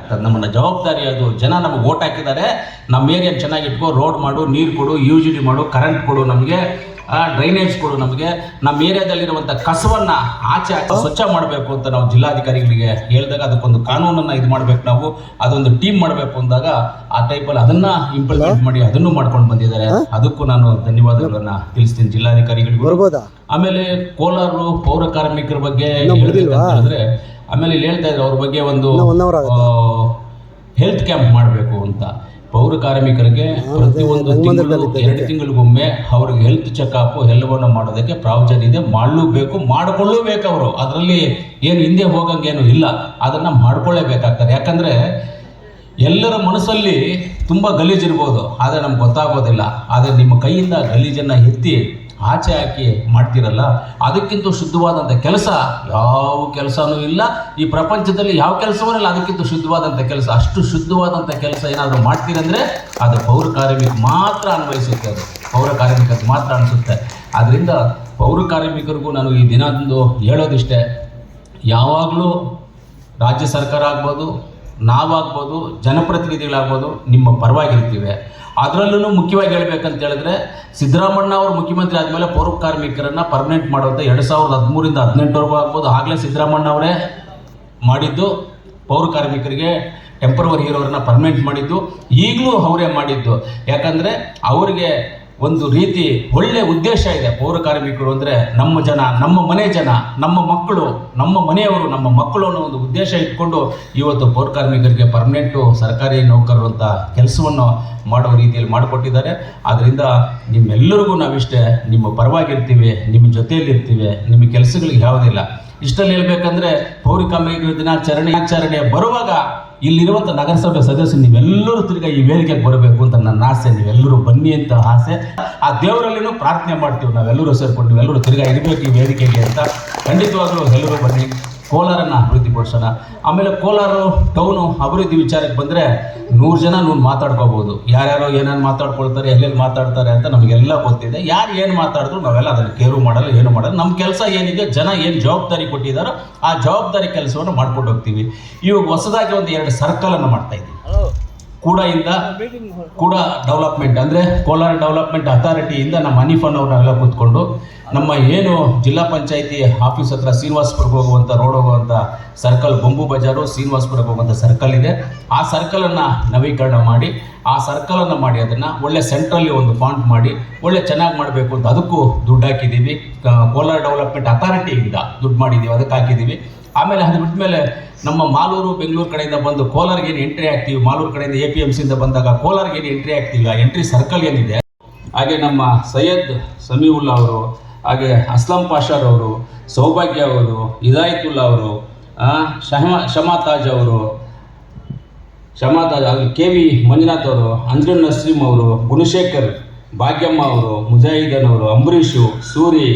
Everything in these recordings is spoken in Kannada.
ಬೇಕಾಗ್ತದೆ. ನಮ್ಮನ್ನ ಜವಾಬ್ದಾರಿ ಅದು. ಜನ ನಮಗೆ ಓಟ್ ಹಾಕಿದ್ದಾರೆ, ನಮ್ಮ ಏರಿಯಾ ಚೆನ್ನಾಗಿ ಇಟ್ಕೋ, ರೋಡ್ ಮಾಡು, ನೀರು ಕೊಡು, UGD ಮಾಡು, ಕರೆಂಟ್ ಕೊಡು, ನಮಗೆ ಡ್ರೈನೇಜ್ ಕೊಡು, ನಮಗೆ ನಮ್ಮ ಏರಿಯಾದಲ್ಲಿರುವಂಥ ಕಸವನ್ನು ಆಚೆ ಹಾಕಿ ಸ್ವಚ್ಛ ಮಾಡಬೇಕು ಅಂತ ನಾವು ಜಿಲ್ಲಾಧಿಕಾರಿಗಳಿಗೆ ಹೇಳಿದಾಗ ಅದಕ್ಕೊಂದು ಕಾನೂನನ್ನು ಇದು ಮಾಡಬೇಕು, ನಾವು ಅದೊಂದು ಟೀಮ್ ಮಾಡಬೇಕು ಅಂದಾಗ ಆ ಟೈಪಲ್ಲಿ ಅದನ್ನು ಇಂಪ್ಲಿಮೆಂಟ್ ಮಾಡಿ ಅದನ್ನು ಮಾಡ್ಕೊಂಡು ಬಂದಿದ್ದಾರೆ. ಅದಕ್ಕೂ ನಾನು ಧನ್ಯವಾದಗಳನ್ನು ತಿಳಿಸ್ತೀನಿ ಜಿಲ್ಲಾಧಿಕಾರಿಗಳಿಗೂ. ಆಮೇಲೆ ಕೋಲಾರ ಪೌರ ಕಾರ್ಮಿಕರ ಬಗ್ಗೆ ಹೇಳಿದ್ರೆ, ಆಮೇಲೆ ಇಲ್ಲಿ ಹೇಳ್ತಾ ಇದ್ರು ಅವ್ರ ಬಗ್ಗೆ ಒಂದು ಹೆಲ್ತ್ ಕ್ಯಾಂಪ್ ಮಾಡಬೇಕು ಅಂತ. ಪೌರ ಕಾರ್ಮಿಕರಿಗೆ ಪ್ರತಿಯೊಂದು ತಿಂಗಳು 2 ತಿಂಗಳಿಗೊಮ್ಮೆ ಅವ್ರಿಗೆ ಹೆಲ್ತ್ ಚೆಕಪ್ ಎಲ್ಲವನ್ನು ಮಾಡೋದಕ್ಕೆ ಪ್ರಾವಿಷನ್ ಇದೆ. ಮಾಡಲೂಬೇಕು, ಮಾಡಿಕೊಳ್ಳಬೇಕು. ಅವರು ಅದರಲ್ಲಿ ಏನು ಹಿಂದೆ ಹೋಗಂಗೇನು ಇಲ್ಲ, ಅದನ್ನು ಮಾಡ್ಕೊಳ್ಳೇಬೇಕಾಗ್ತದೆ. ಯಾಕಂದರೆ ಎಲ್ಲರ ಮನಸ್ಸಲ್ಲಿ ತುಂಬ ಗಲೀಜಿರ್ಬೋದು, ಆದರೆ ನಮ್ಗೆ ಗೊತ್ತಾಗೋದಿಲ್ಲ. ಆದರೆ ನಿಮ್ಮ ಕೈಯಿಂದ ಗಲೀಜನ್ನು ಎತ್ತಿ ಆಚೆ ಹಾಕಿ ಮಾಡ್ತಿರಲ್ಲ, ಅದಕ್ಕಿಂತ ಶುದ್ಧವಾದಂಥ ಕೆಲಸ ಯಾವ ಕೆಲಸನೂ ಇಲ್ಲ ಈ ಪ್ರಪಂಚದಲ್ಲಿ. ಯಾವ ಕೆಲಸವೂ ಇಲ್ಲ ಅದಕ್ಕಿಂತ ಶುದ್ಧವಾದಂಥ ಕೆಲಸ. ಅಷ್ಟು ಶುದ್ಧವಾದಂಥ ಕೆಲಸ ಏನಾದರೂ ಮಾಡ್ತೀರಂದರೆ ಅದು ಪೌರ ಕಾರ್ಮಿಕ ಮಾತ್ರ ಅನ್ವಯಿಸುತ್ತೆ, ಅದು ಪೌರ ಕಾರ್ಮಿಕರಿಗೆ ಮಾತ್ರ ಅನಿಸುತ್ತೆ. ಆದ್ದರಿಂದ ಪೌರ ಕಾರ್ಮಿಕರಿಗೂ ನಾನು ಈ ದಿನದಂದು ಹೇಳೋದಿಷ್ಟೇ, ಯಾವಾಗಲೂ ರಾಜ್ಯ ಸರ್ಕಾರ ಆಗ್ಬೋದು, ನಾವಾಗ್ಬೋದು, ಜನಪ್ರತಿನಿಧಿಗಳಾಗ್ಬೋದು, ನಿಮ್ಮ ಪರವಾಗಿರ್ತೀವಿ. ಅದರಲ್ಲೂ ಮುಖ್ಯವಾಗಿ ಹೇಳ್ಬೇಕಂತ ಹೇಳಿದ್ರೆ, ಸಿದ್ದರಾಮಣ್ಣ ಅವರು ಮುಖ್ಯಮಂತ್ರಿ ಆದಮೇಲೆ ಪೌರ ಕಾರ್ಮಿಕರನ್ನು ಪರ್ಮನೆಂಟ್ ಮಾಡೋದು 2013ರಿಂದ 2018ವರೆಗೂ ಆಗ್ಬೋದು. ಆಗಲೇ ಸಿದ್ದರಾಮಣ್ಣ ಅವರೇ ಮಾಡಿದ್ದು ಪೌರ ಕಾರ್ಮಿಕರಿಗೆ ಟೆಂಪರವರಿ ಇರೋರನ್ನ ಪರ್ಮನೆಂಟ್ ಮಾಡಿದ್ದು, ಈಗಲೂ ಅವರೇ ಮಾಡಿದ್ದು. ಯಾಕಂದರೆ ಅವರಿಗೆ ಒಂದು ರೀತಿ ಒಳ್ಳೆಯ ಉದ್ದೇಶ ಇದೆ. ಪೌರ ಕಾರ್ಮಿಕರು ಅಂದರೆ ನಮ್ಮ ಜನ, ನಮ್ಮ ಮನೆ ಜನ, ನಮ್ಮ ಮಕ್ಕಳು, ನಮ್ಮ ಮನೆಯವರು, ನಮ್ಮ ಮಕ್ಕಳು ಅನ್ನೋ ಒಂದು ಉದ್ದೇಶ ಇಟ್ಕೊಂಡು ಇವತ್ತು ಪೌರ ಕಾರ್ಮಿಕರಿಗೆ ಪರ್ಮನೆಂಟು ಸರ್ಕಾರಿ ನೌಕರರು ಅಂತ ಕೆಲಸವನ್ನು ಮಾಡೋ ರೀತಿಯಲ್ಲಿ ಮಾಡಿಕೊಟ್ಟಿದ್ದಾರೆ. ಆದ್ದರಿಂದ ನಿಮ್ಮೆಲ್ಲರಿಗೂ ನಾವಿಷ್ಟೇ ನಿಮ್ಮ ಪರವಾಗಿರ್ತೀವಿ, ನಿಮ್ಮ ಜೊತೆಯಲ್ಲಿರ್ತೀವಿ, ನಿಮ್ಮ ಕೆಲಸಗಳಿಗೆ ಯಾವುದಿಲ್ಲ. ಇಷ್ಟಲ್ಲಿ ಹೇಳ್ಬೇಕಂದ್ರೆ ಪೌರ ಕಾರ್ಮಿಕರ ದಿನಾಚರಣೆ ಬರುವಾಗ ಇಲ್ಲಿರುವಂಥ ನಗರಸಭೆ ಸದಸ್ಯರು ನೀವೆಲ್ಲರೂ ತಿರ್ಗಾ ಈ ವೇದಿಕೆಗೆ ಬರಬೇಕು ಅಂತ ನನ್ನ ಆಸೆ. ನೀವೆಲ್ಲರೂ ಬನ್ನಿ ಅಂತ ಆಸೆ. ಆ ದೇವರಲ್ಲಿನೂ ಪ್ರಾರ್ಥನೆ ಮಾಡ್ತೀವಿ ನಾವೆಲ್ಲರೂ ಸೇರ್ಕೊಂಡು, ನೀವೆಲ್ಲರೂ ತಿರ್ಗಾ ಇರಬೇಕು ಈ ವೇದಿಕೆಗೆ ಅಂತ. ಖಂಡಿತವಾಗ್ಲೂ ಎಲ್ಲರೂ ಬನ್ನಿ, ಕೋಲಾರನ್ನು ಅಭಿವೃದ್ಧಿಪಡಿಸೋಣ. ಆಮೇಲೆ ಕೋಲಾರ ಟೌನು ಅಭಿವೃದ್ಧಿ ವಿಚಾರಕ್ಕೆ ಬಂದರೆ 100 ಜನ ನೀವು ಮಾತಾಡ್ಕೋಬೋದು. ಯಾರ್ಯಾರೋ ಏನೇನು ಮಾತಾಡ್ಕೊಳ್ತಾರೆ, ಎಲ್ಲೆಲ್ಲಿ ಮಾತಾಡ್ತಾರೆ ಅಂತ ನಮಗೆಲ್ಲ ಗೊತ್ತಿದೆ. ಯಾರು ಏನು ಮಾತಾಡಿದ್ರು ನಾವೆಲ್ಲ ಅದನ್ನು ಕೇರು ಮಾಡಲ್ಲ, ಏನು ಮಾಡಲ್ಲ. ನಮ್ಮ ಕೆಲಸ ಏನಿದೆ, ಜನ ಏನು ಜವಾಬ್ದಾರಿ ಕೊಟ್ಟಿದ್ದಾರೋ ಆ ಜವಾಬ್ದಾರಿ ಕೆಲಸವನ್ನು ಮಾಡ್ಕೊಂಡು ಹೋಗ್ತೀವಿ. ಇವಾಗ ಹೊಸದಾಗಿ ಒಂದು 2 ಸರ್ಕಲನ್ನು ಮಾಡ್ತಾಯಿದ್ದೀವಿ. ಕೂಡ ಡೆವಲಪ್ಮೆಂಟ್ ಅಂದರೆ ಕೋಲಾರ ಡೆವಲಪ್ಮೆಂಟ್ ಅಥಾರಿಟಿಯಿಂದ ನಮ್ಮ ಹನೀಫನ್ನವ್ರನ್ನೆಲ್ಲ ಕೂತ್ಕೊಂಡು ನಮ್ಮ ಏನು ಜಿಲ್ಲಾ ಪಂಚಾಯಿತಿ ಆಫೀಸ್ ಹತ್ರ ಶ್ರೀನಿವಾಸಪುರಕ್ಕೆ ಹೋಗುವಂಥ ರೋಡ್ ಹೋಗುವಂಥ ಸರ್ಕಲ್, ಬೊಂಬು ಬಜಾರು ಶ್ರೀನಿವಾಸಪುರಕ್ಕೆ ಹೋಗುವಂಥ ಸರ್ಕಲ್ ಇದೆ. ಆ ಸರ್ಕಲನ್ನು ನವೀಕರಣ ಮಾಡಿ, ಆ ಸರ್ಕಲನ್ನು ಮಾಡಿ ಅದನ್ನು ಒಳ್ಳೆ ಸೆಂಟ್ರಲ್ಲಿ ಒಂದು ಫಾಂಟ್ ಮಾಡಿ ಒಳ್ಳೆ ಚೆನ್ನಾಗಿ ಮಾಡಬೇಕು ಅಂತ ಅದಕ್ಕೂ ದುಡ್ಡು ಹಾಕಿದ್ದೀವಿ. ಕೋಲಾರ ಡೆವಲಪ್ಮೆಂಟ್ ಅಥಾರಿಟಿಯಿಂದ ದುಡ್ಡು ಮಾಡಿದ್ದೀವಿ, ಅದಕ್ಕೆ ಹಾಕಿದ್ದೀವಿ. ಆಮೇಲೆ ಅದು ಬಿಟ್ಟ ಮೇಲೆ ನಮ್ಮ ಮಾಲೂರು ಬೆಂಗಳೂರು ಕಡೆಯಿಂದ ಬಂದು ಕೋಲಾರ್ಗೆ ಏನು ಎಂಟ್ರಿ ಆಗ್ತೀವಿ, ಮಾಲೂರು ಕಡೆಯಿಂದ APMCಯಿಂದ ಬಂದಾಗ ಕೋಲಾರ್ಗೆ ಏನು ಎಂಟ್ರಿ ಆಗ್ತೀವಿ, ಆ ಎಂಟ್ರಿ ಸರ್ಕಲ್ ಏನಿದೆ. ಹಾಗೆ ನಮ್ಮ ಸೈಯದ್ ಸಮೀವುಲ್ಲಾ ಅವರು, ಹಾಗೆ ಅಸ್ಲಂ ಪಾಷಾರವರು, ಸೌಭಾಗ್ಯ ಅವರು, ಹಿದಾಯತುಲ್ಲಾ ಅವರು, ಶಮಾತಾಜ್ ಅವರು, KV ಮಂಜುನಾಥ್ ಅವರು, ಅಂಜುನ್ ನಸೀಮ್ ಅವರು, ಗುಣಶೇಖರ್, ಭಾಗ್ಯಮ್ಮ ಅವರು, ಮುಜಾಹಿದನ್ ಅವರು, ಅಂಬರೀಷು, ಸೂರಿ,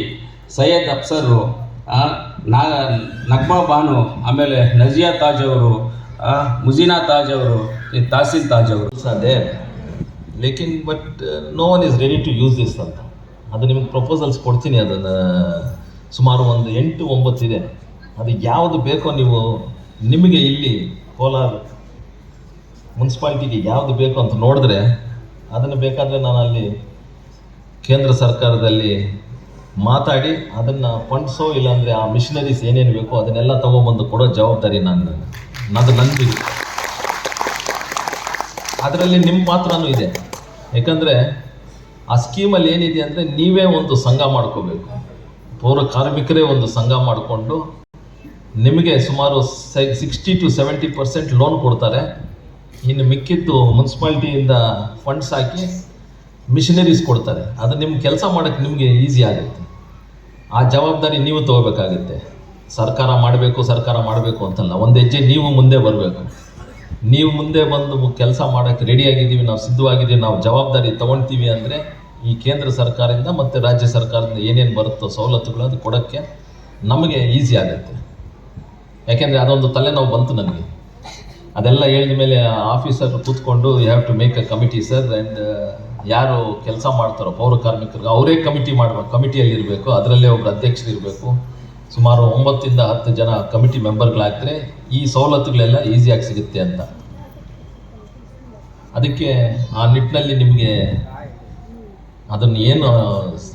ಸೈಯದ್ ಅಫ್ಸರು, ನಗ್ಮಾ ಬಾನು, ಆಮೇಲೆ ನಜಿಯಾ ತಾಜ್ ಅವರು, ಮುಜೀನಾ ತಾಜ್ ಅವರು, ತಾಸಿನ್ ತಾಜ್ ಅವರು. ಅದೇ ಲೇಕಿನ್ but no one is ready to use this ಅಂತ. ಅದು ನಿಮ್ಗೆ ಪ್ರಪೋಸಲ್ಸ್ ಕೊಡ್ತೀನಿ. ಅದನ್ನು ಸುಮಾರು ಒಂದು 8-9 ಇದೆ. ಅದು ಯಾವುದು ಬೇಕೋ ನೀವು, ನಿಮಗೆ ಇಲ್ಲಿ ಕೋಲಾರ ಮುನ್ಸಿಪಾಲ್ಟಿಗೆ ಯಾವುದು ಬೇಕೋ ಅಂತ ನೋಡಿದ್ರೆ ಅದನ್ನು ಬೇಕಾದರೆ ನಾನು ಅಲ್ಲಿ ಕೇಂದ್ರ ಸರ್ಕಾರದಲ್ಲಿ ಮಾತಾಡಿ ಅದನ್ನು ಫಂಡ್ಸೋ ಇಲ್ಲಾಂದರೆ ಆ ಮಿಷನರೀಸ್ ಏನೇನು ಬೇಕೋ ಅದನ್ನೆಲ್ಲ ತೊಗೊಬಂದು ಕೊಡೋ ಜವಾಬ್ದಾರಿ ನಂದು. ಅದರಲ್ಲಿ ನಿಮ್ಮ ಪಾತ್ರನೂ ಇದೆ. ಯಾಕಂದರೆ ಆ ಸ್ಕೀಮಲ್ಲಿ ಏನಿದೆ ಅಂದರೆ ನೀವೇ ಒಂದು ಸಂಘ ಮಾಡ್ಕೋಬೇಕು. ಪೌರ ಕಾರ್ಮಿಕರೇ ಒಂದು ಸಂಘ ಮಾಡಿಕೊಂಡು ನಿಮಗೆ ಸುಮಾರು 60 to 70% ಲೋನ್ ಕೊಡ್ತಾರೆ. ಇನ್ನು ಮಿಕ್ಕಿದ್ದು ಮುನ್ಸಿಪಾಲ್ಟಿಯಿಂದ ಫಂಡ್ಸ್ ಹಾಕಿ ಮಿಷನರೀಸ್ ಕೊಡ್ತಾರೆ. ಅದು ನಿಮ್ಮ ಕೆಲಸ ಮಾಡೋಕ್ಕೆ ನಿಮಗೆ ಈಸಿ ಆಗುತ್ತೆ. ಆ ಜವಾಬ್ದಾರಿ ನೀವು ತೊಗೋಬೇಕಾಗುತ್ತೆ. ಸರ್ಕಾರ ಮಾಡಬೇಕು ಅಂತಲ್ಲ, ಒಂದು ಹೆಜ್ಜೆ ನೀವು ಮುಂದೆ ಬರಬೇಕು. ನೀವು ಮುಂದೆ ಬಂದು ಕೆಲಸ ಮಾಡೋಕ್ಕೆ ರೆಡಿಯಾಗಿದ್ದೀವಿ, ನಾವು ಸಿದ್ಧವಾಗಿದ್ದೀವಿ, ನಾವು ಜವಾಬ್ದಾರಿ ತೊಗೊಳ್ತೀವಿ ಅಂದರೆ ಈ ಕೇಂದ್ರ ಸರ್ಕಾರದಿಂದ ಮತ್ತು ರಾಜ್ಯ ಸರ್ಕಾರದಿಂದ ಏನೇನು ಬರುತ್ತೋ ಸವಲತ್ತುಗಳು ಅದು ಕೊಡೋಕ್ಕೆ ನಮಗೆ ಈಸಿ ಆಗುತ್ತೆ. ಯಾಕೆಂದರೆ ಅದೊಂದು ತಲೆನೋವು ಬಂತು ನನಗೆ. ಅದೆಲ್ಲ ಹೇಳಿದ ಮೇಲೆ ಆಫೀಸರ್ ಕೂತ್ಕೊಂಡು you have to make a committee sir, and ಯಾರು ಕೆಲಸ ಮಾಡ್ತಾರೋ ಪೌರ ಕಾರ್ಮಿಕರಿಗೆ ಅವರೇ ಕಮಿಟಿ ಮಾಡಬೇಕು, ಕಮಿಟಿಯಲ್ಲಿ ಇರಬೇಕು, ಅದರಲ್ಲೇ ಒಬ್ಬರು ಅಧ್ಯಕ್ಷರು ಇರಬೇಕು, ಸುಮಾರು 9 ಇಂದ 10 ಜನ ಕಮಿಟಿ ಮೆಂಬರ್ಗಳಾದರೆ ಈ ಸವಲತ್ತುಗಳೆಲ್ಲ ಈಸಿಯಾಗಿ ಸಿಗುತ್ತೆ ಅಂತ. ಅದಕ್ಕೆ ಆ ನಿಟ್ಟಿನಲ್ಲಿ ನಿಮಗೆ ಅದನ್ನು ಏನು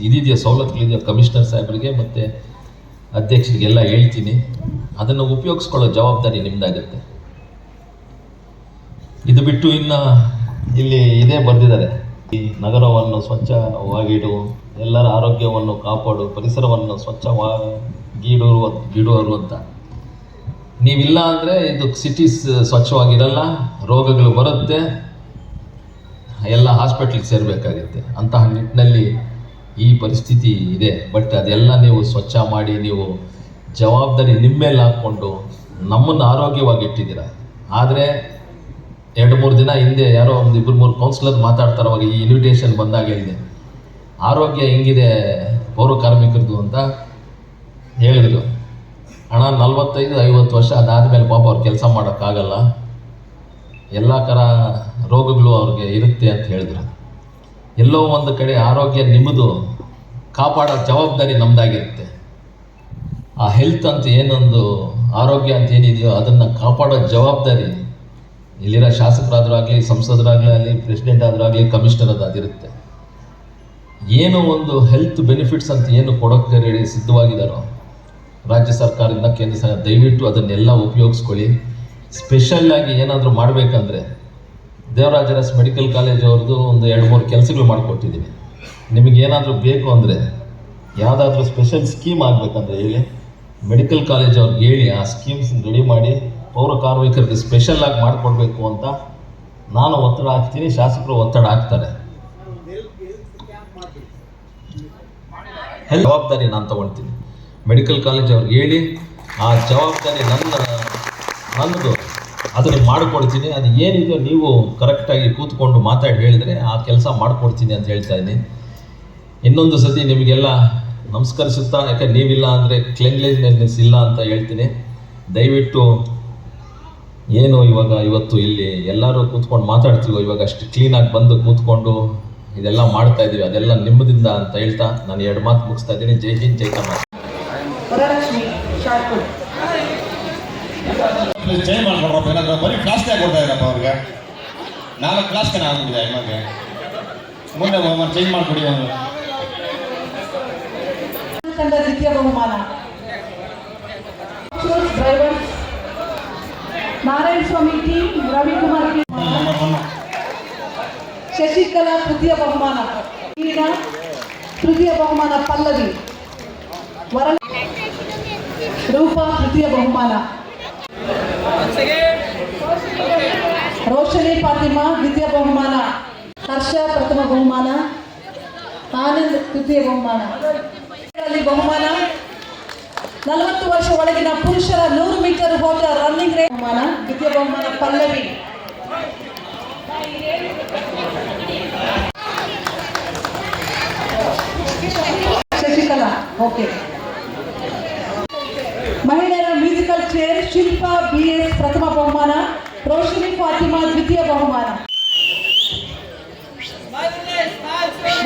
ಇದಿದೆಯೋ ಸವಲತ್ತುಗಳಿದೆಯೋ ಕಮಿಷನರ್ ಸಾಹೇಬರಿಗೆ ಮತ್ತು ಅಧ್ಯಕ್ಷರಿಗೆಲ್ಲ ಹೇಳ್ತೀನಿ. ಅದನ್ನು ಉಪಯೋಗಿಸ್ಕೊಳ್ಳೋ ಜವಾಬ್ದಾರಿ ನಿಮ್ಮದಾಗುತ್ತೆ. ಇದು ಬಿಟ್ಟು ಇನ್ನು ಇಲ್ಲಿ ಇದೇ ಬರೆದಿದ್ದಾರೆ, ಈ ನಗರವನ್ನು ಸ್ವಚ್ಛವಾಗಿಡು, ಎಲ್ಲರ ಆರೋಗ್ಯವನ್ನು ಕಾಪಾಡು, ಪರಿಸರವನ್ನು ಸ್ವಚ್ಛವಾಗಿಡುವರು ಅಂತ. ನೀವಿಲ್ಲ ಅಂದರೆ ಇದು ಸಿಟೀಸ್ ಸ್ವಚ್ಛವಾಗಿರಲ್ಲ, ರೋಗಗಳು ಬರುತ್ತೆ, ಎಲ್ಲ ಹಾಸ್ಪಿಟ್ಲಿಗೆ ಸೇರಬೇಕಾಗುತ್ತೆ. ಅಂತಹ ನಿಟ್ಟಿನಲ್ಲಿ ಈ ಪರಿಸ್ಥಿತಿ ಇದೆ. ಬಟ್ ಅದೆಲ್ಲ ನೀವು ಸ್ವಚ್ಛ ಮಾಡಿ, ನೀವು ಜವಾಬ್ದಾರಿ ನಿಮ್ಮ ಮೇಲೆ ಹಾಕ್ಕೊಂಡು ನಮ್ಮನ್ನು ಆರೋಗ್ಯವಾಗಿ ಇಟ್ಟಿದ್ದೀರ. ಆದರೆ 2-3 ದಿನ ಹಿಂದೆ ಯಾರೋ 1-2-3 ಕೌನ್ಸಿಲರ್ ಮಾತಾಡ್ತಾರೆ, ಅವಾಗ ಈ ಇನ್ವಿಟೇಷನ್ ಬಂದಾಗ ಹೇಳಿದೆ, ಆರೋಗ್ಯ ಹೆಂಗಿದೆ ಪೌರ ಕಾರ್ಮಿಕರದು ಅಂತ ಹೇಳಿದ್ರು. ಹಣ 45-50 ವರ್ಷ ಅದಾದಮೇಲೆ ಪಾಪ ಅವ್ರು ಕೆಲಸ ಮಾಡೋಕ್ಕಾಗಲ್ಲ, ಎಲ್ಲ ರೋಗಗಳು ಅವ್ರಿಗೆ ಇರುತ್ತೆ ಅಂತ ಹೇಳಿದ್ರು. ಎಲ್ಲೋ ಒಂದು ಕಡೆ ಆರೋಗ್ಯ ನಿಮ್ಮದು ಕಾಪಾಡೋ ಜವಾಬ್ದಾರಿ ನಮ್ಮದಾಗಿರುತ್ತೆ. ಆ ಹೆಲ್ತ್ ಅಂತ ಏನೊಂದು ಆರೋಗ್ಯ ಅಂತ ಏನಿದೆಯೋ ಅದನ್ನು ಕಾಪಾಡೋ ಜವಾಬ್ದಾರಿ ಇಲ್ಲಿರೋ ಶಾಸಕರಾದರೂ ಆಗಲಿ, ಸಂಸದರಾಗಲಿ, ಪ್ರೆಸಿಡೆಂಟ್ ಆದರೂ ಆಗಲಿ, ಕಮಿಷನರ್ ಅದಿರುತ್ತೆ. ಏನು ಒಂದು ಹೆಲ್ತ್ ಬೆನಿಫಿಟ್ಸ್ ಅಂತ ಏನು ಕೊಡೋಕ್ಕೆ ರೆಡಿ ಸಿದ್ಧವಾಗಿದ್ದಾರೋ ರಾಜ್ಯ ಸರ್ಕಾರದಿಂದ, ಕೇಂದ್ರ ಸರ್ಕಾರ, ದಯವಿಟ್ಟು ಅದನ್ನೆಲ್ಲ ಉಪಯೋಗಿಸ್ಕೊಳ್ಳಿ. ಸ್ಪೆಷಲ್ಲಾಗಿ ಏನಾದರೂ ಮಾಡಬೇಕಂದ್ರೆ ದೇವರಾಜ ಅರಸ್ ಮೆಡಿಕಲ್ ಕಾಲೇಜ್ ಅವ್ರದ್ದು ಒಂದು 2-3 ಕೆಲಸಗಳು ಮಾಡಿಕೊಟ್ಟಿದ್ದೀನಿ. ನಿಮಗೇನಾದರೂ ಬೇಕು ಅಂದರೆ ಯಾವುದಾದ್ರೂ ಸ್ಪೆಷಲ್ ಸ್ಕೀಮ್ ಆಗಬೇಕಂದ್ರೆ ಹೇಳಿ, ಮೆಡಿಕಲ್ ಕಾಲೇಜ್ ಅವ್ರಿಗೆ ಹೇಳಿ, ಆ ಸ್ಕೀಮ್ಸ್ ರೆಡಿ ಮಾಡಿ ಪೌರ ಕಾರ್ಮಿಕರಿಗೆ ಸ್ಪೆಷಲ್ಲಾಗಿ ಮಾಡಿಕೊಡ್ಬೇಕು ಅಂತ ನಾನು ಒತ್ತಡ ಹಾಕ್ತೀನಿ, ಶಾಸಕರು ಒತ್ತಡ ಹಾಕ್ತಾರೆ. ಜವಾಬ್ದಾರಿ ನಾನು ತೊಗೊಳ್ತೀನಿ. ಮೆಡಿಕಲ್ ಕಾಲೇಜ್ ಅವ್ರಿಗೆ ಹೇಳಿ, ಆ ಜವಾಬ್ದಾರಿ ನನ್ನದು, ಅದನ್ನು ಮಾಡಿಕೊಡ್ತೀನಿ. ಅದು ಏನಿದೆಯೋ ನೀವು ಕರೆಕ್ಟಾಗಿ ಕೂತ್ಕೊಂಡು ಮಾತಾಡಿ ಹೇಳಿದರೆ ಆ ಕೆಲಸ ಮಾಡಿಕೊಡ್ತೀನಿ ಅಂತ ಹೇಳ್ತಾ ಇದ್ದೀನಿ. ಇನ್ನೊಂದು ಸತಿ ನಿಮಗೆಲ್ಲ ನಮಸ್ಕರಿಸುತ್ತಾ, ಯಾಕಂದ್ರೆ ನೀವಿಲ್ಲ ಅಂದರೆ ಕ್ಲೀನ್ಲಿನೆಸ್ ಇಲ್ಲ ಅಂತ ಹೇಳ್ತೀನಿ. ದಯವಿಟ್ಟು ಏನು ಇವತ್ತು ಇಲ್ಲಿ ಎಲ್ಲರೂ ಕೂತ್ಕೊಂಡು ಮಾತಾಡ್ತೀವೋ, ಇವಾಗ ಅಷ್ಟು ಕ್ಲೀನಾಗಿ ಬಂದು ಕೂತ್ಕೊಂಡು ಇದೆಲ್ಲ ಮಾಡ್ತಾ ಇದ್ದೀವಿ, ಅದೆಲ್ಲ ನಿಮ್ಮದಿಂದ ಅಂತ ಹೇಳ್ತಾ ನಾನು 2 ಮಾತು ಮುಗಿಸ್ತಾ ಇದ್ದೀನಿ. ಜೈ ಹಿಂದ್, ಜೈ ಕರ್ನಾಟಕ. ಚೇಂಜ್ ಮಾಡ್ಕೊಡ್ರಪ್ಪ, ಏನಾದ್ರು ಬರೀ ಕ್ಲಾಸ್ಗೆ ಕೊಡ್ತಾ ಇರಪ್ಪ ಅವ್ರಿಗೆ. 4 ಕ್ಲಾಸ್ಗೆ ಆಗ್ಬಿಟ್ಟಿದೆ ಇವಾಗ. ಮುಂದೆ ಚೇಂಜ್ ಮಾಡಿಕೊಡಿ. ಒಂದು ತಂಡ ದ್ವಿತೀಯ ಬಹುಮಾನ ನಾರಾಯಣ ಸ್ವಾಮಿ ಟಿ, ರವಿಕುಮಾರ್ ಟಿ, ಶಶಿಕಲಾ ತೃತೀಯ ಬಹುಮಾನ, ತೃತೀಯ ಬಹುಮಾನ ಪಲ್ಲವಿ, ರೂಪಾ ತೃತೀಯ ಬಹುಮಾನ, ರೋಶನಿ ಫಾತಿಮಾ ದ್ವಿತೀಯ ಬಹುಮಾನ, ಹರ್ಷ ಪ್ರಥಮ ಬಹುಮಾನ, ಆನಂದ್ ತೃತೀಯ ಬಹುಮಾನ. ಬಹುಮಾನ 40 ವರ್ಷ ಒಳಗಿನ ಪುರುಷರ 100 ಮೀಟರ್ ಓಟ ರನ್ನಿಂಗ್ ರೇಸ್ ಬಹುಮಾನ, ದ್ವಿತೀಯ ಬಹುಮಾನ ಪಲ್ಲವಿ. ಶಶಿಕಲಾ, ಓಕೆ. ಮಹಿಳೆಯರ ಮ್ಯೂಸಿಕಲ್ ಚೇರ್ ಶಿಲ್ಪಾ BS ಪ್ರಥಮ ಬಹುಮಾನ, ರೋಶನಿ ಫಾತಿಮಾ ದ್ವಿತೀಯ ಬಹುಮಾನ.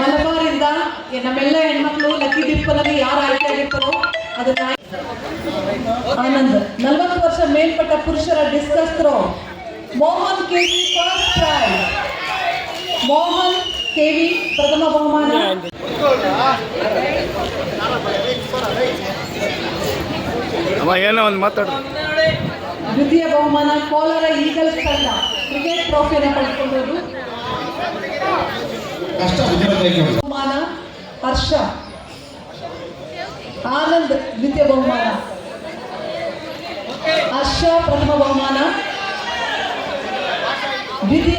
ಮಲಬಾರಿಂದ ನಮ್ಮೆಲ್ಲ ಹೆಣ್ಮಕ್ಳು ಲಕ್ಕಿ ಡಿಪ್ಪನಲ್ಲಿ ಯಾರು ಆಯ್ಕೆಯಾಗಿರ್ತಾರೋ ಅದನ್ನ ಆನಂದ್. 40 ವರ್ಷ ಮೇಲ್ಪಟ್ಟ ಪುರುಷರ discus throw Mohan KV first prize, Mohan KV ಪ್ರಥಮ ಬಹುಮಾನ. ಏನೋ ಒಂದು ಮಾತಾಡ್ರಿ. ದ್ವಿತೀಯ ಬಹುಮಾನ ಕೋಲಾರ ಈಗಲ್ಸ್ ತಂಡ ಕ್ರಿಕೆಟ್ ಟ್ರೋಫಿಯನ್ನು ಪಡೆದುಕೊಂಡರು. ಬಹುಮಾನ ಹರ್ಷ. ಆನಂದ್ ದ್ವಿತೀಯ ಬಹುಮಾನ, ಹರ್ಷ ಪ್ರಥಮ ಬಹುಮಾನ, ದ್ವಿತೀಯ